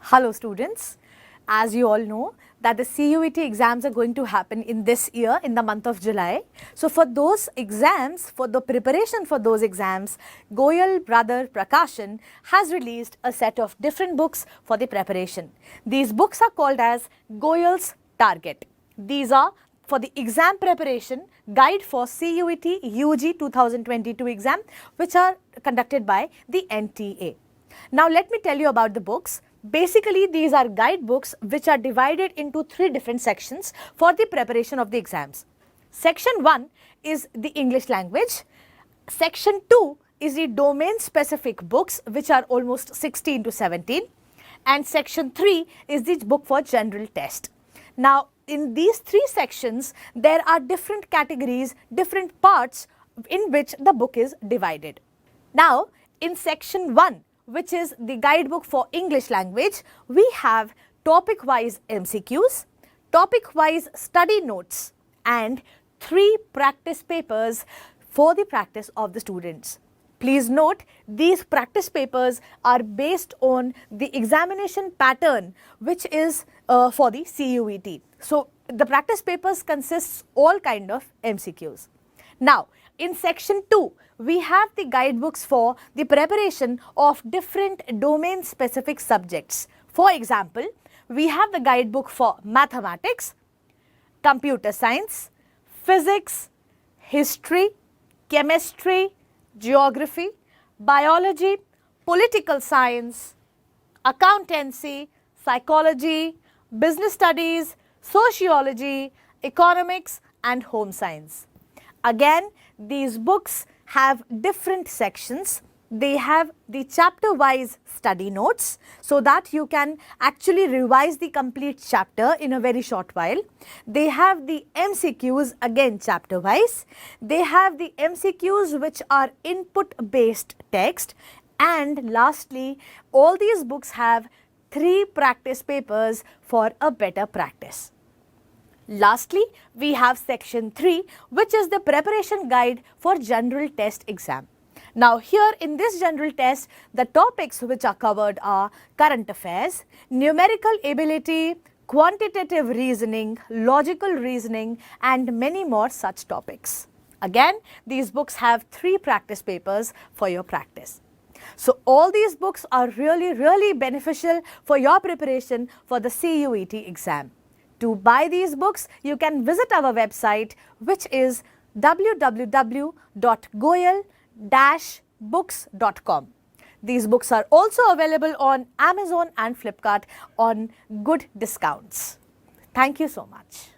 Hello students, as you all know that the CUET exams are going to happen in this year in the month of July. So for those exams, for the preparation for those exams, Goyal brother Prakashan has released a set of different books for the preparation. These books are called as Goyal's Target. These are for the exam preparation guide for CUET UG 2022 exam, which are conducted by the NTA. Now let me tell you about the books. Basically, these are guidebooks which are divided into three different sections for the preparation of the exams. Section 1 is the English language. Section 2 is the domain specific books, which are almost 16 to 17. And section 3 is the book for general test. Now, in these three sections, there are different categories, different parts in which the book is divided. Now, in section 1, which is the guidebook for English language, we have topic-wise MCQs, topic-wise study notes, and 3 practice papers for the practice of the students. Please note, these practice papers are based on the examination pattern which is for the CUET. So, the practice papers consists all kind of MCQs. Now, in section 2, we have the guidebooks for the preparation of different domain specific subjects. For example, we have the guidebook for mathematics, computer science, physics, history, chemistry, geography, biology, political science, accountancy, psychology, business studies, sociology, economics, and home science. Again, these books have different sections. They have the chapter-wise study notes so that you can actually revise the complete chapter in a very short while. They have the MCQs, again chapter-wise. They have the MCQs which are input-based text. And lastly, all these books have 3 practice papers for a better practice. Lastly, we have section 3, which is the preparation guide for general test exam. Now here in this general test, the topics which are covered are current affairs, numerical ability, quantitative reasoning, logical reasoning, and many more such topics. Again, these books have 3 practice papers for your practice. So all these books are really beneficial for your preparation for the CUET exam. To buy these books, you can visit our website, which is www.goyal-books.com. These books are also available on Amazon and Flipkart on good discounts. Thank you so much.